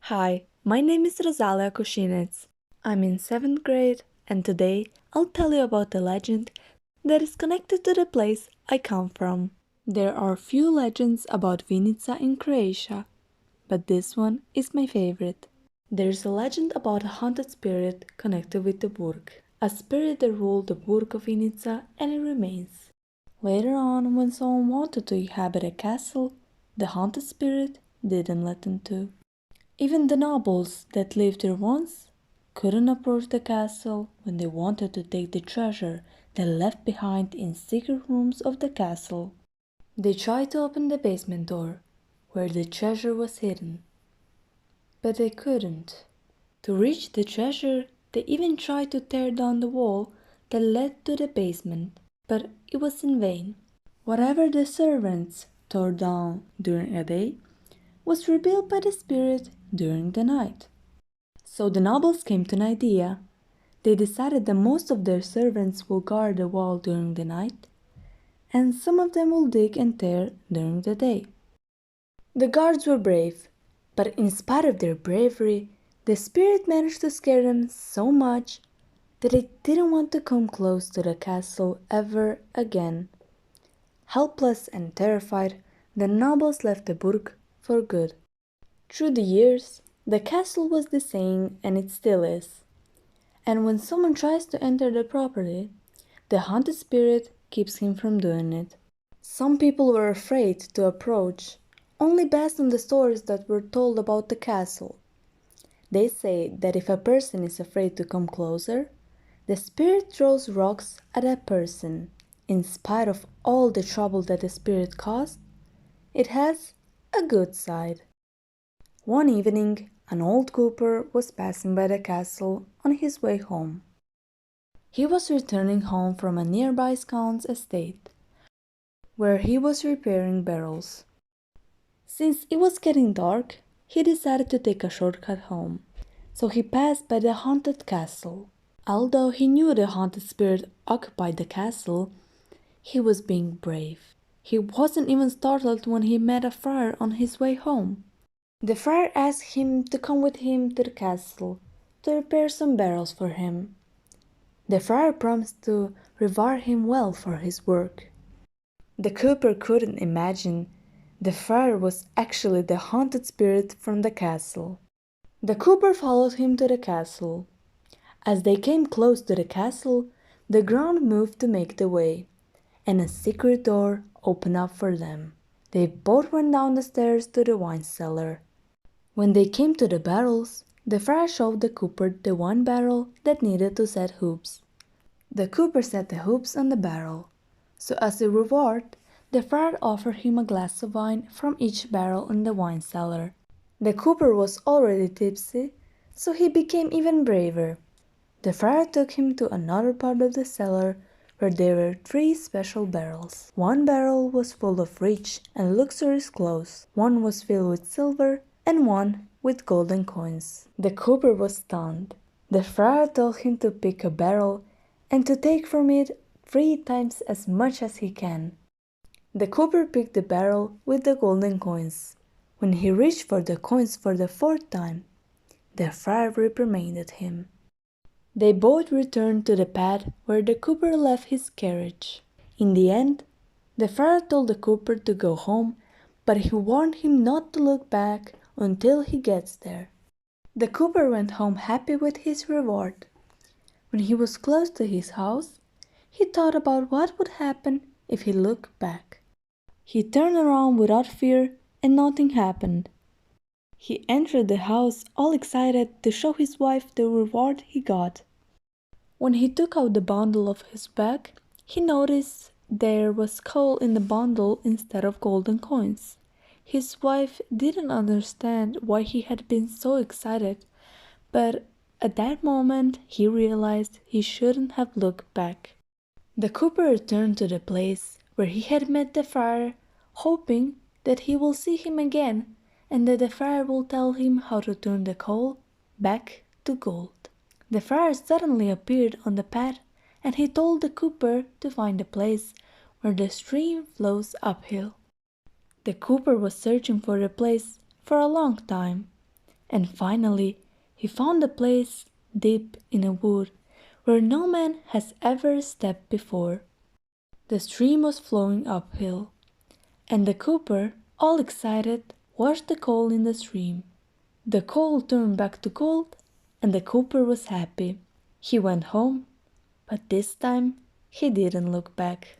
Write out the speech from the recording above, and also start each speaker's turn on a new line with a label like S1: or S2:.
S1: Hi, my name is Rozalija Kušinec. I'm in 7th grade and today I'll tell you about a legend that is connected to the place I come from. There are few legends about Vinica in Croatia, but this one is my favorite. There's a legend about a haunted spirit connected with the burg, a spirit that ruled the burg of Vinica and it remains. Later on, when someone wanted to inhabit a castle, the haunted spirit didn't let them to. Even the nobles that lived there once couldn't approach the castle when they wanted to take the treasure they left behind in secret rooms of the castle. They tried to open the basement door, where the treasure was hidden, but they couldn't. To reach the treasure, they even tried to tear down the wall that led to the basement, but it was in vain. Whatever the servants tore down during a day was rebuilt by the spirit during the night. So the nobles came to an idea. They decided that most of their servants will guard the wall during the night, and some of them will dig and tear during the day. The guards were brave, but in spite of their bravery, the spirit managed to scare them so much that they didn't want to come close to the castle ever again. Helpless and terrified, the nobles left the burg for good. Through the years, the castle was the same and it still is. And when someone tries to enter the property, the haunted spirit keeps him from doing it. Some people were afraid to approach, only based on the stories that were told about the castle. They say that if a person is afraid to come closer, the spirit throws rocks at that person. In spite of all the trouble that the spirit caused, it has a good side. One evening, an old cooper was passing by the castle on his way home. He was returning home from a nearby scout's estate, where he was repairing barrels. Since it was getting dark, he decided to take a shortcut home, so he passed by the haunted castle. Although he knew the haunted spirit occupied the castle, he was being brave. He wasn't even startled when he met a friar on his way home. The friar asked him to come with him to the castle to repair some barrels for him. The friar promised to reward him well for his work. The cooper couldn't imagine the friar was actually the haunted spirit from the castle. The cooper followed him to the castle. As they came close to the castle, the ground moved to make the way, and a secret door opened up for them. They both went down the stairs to the wine cellar. When they came to the barrels, the friar showed the cooper the one barrel that needed to set hoops. The cooper set the hoops on the barrel, so as a reward, the friar offered him a glass of wine from each barrel in the wine cellar. The cooper was already tipsy, so he became even braver. The friar took him to another part of the cellar where there were 3 special barrels. One barrel was full of rich and luxurious clothes, one was filled with silver, and one with golden coins. The cooper was stunned. The friar told him to pick a barrel and to take from it 3 times as much as he can. The cooper picked the barrel with the golden coins. When he reached for the coins for the 4th time, the friar reprimanded him. They both returned to the path where the cooper left his carriage. In the end, the friar told the cooper to go home, but he warned him not to look back until he gets there. The cooper went home happy with his reward. When he was close to his house, he thought about what would happen if he looked back. He turned around without fear and nothing happened. He entered the house all excited to show his wife the reward he got. When he took out the bundle of his bag, he noticed there was coal in the bundle instead of golden coins. His wife didn't understand why he had been so excited, but at that moment he realized he shouldn't have looked back. The cooper returned to the place where he had met the friar, hoping that he will see him again and that the friar will tell him how to turn the coal back to gold. The friar suddenly appeared on the path and he told the cooper to find the place where the stream flows uphill. The cooper was searching for the place for a long time. And finally, he found a place deep in a wood where no man has ever stepped before. The stream was flowing uphill, and the cooper, all excited, washed the coal in the stream. The coal turned back to gold, and the cooper was happy. He went home, but this time he didn't look back.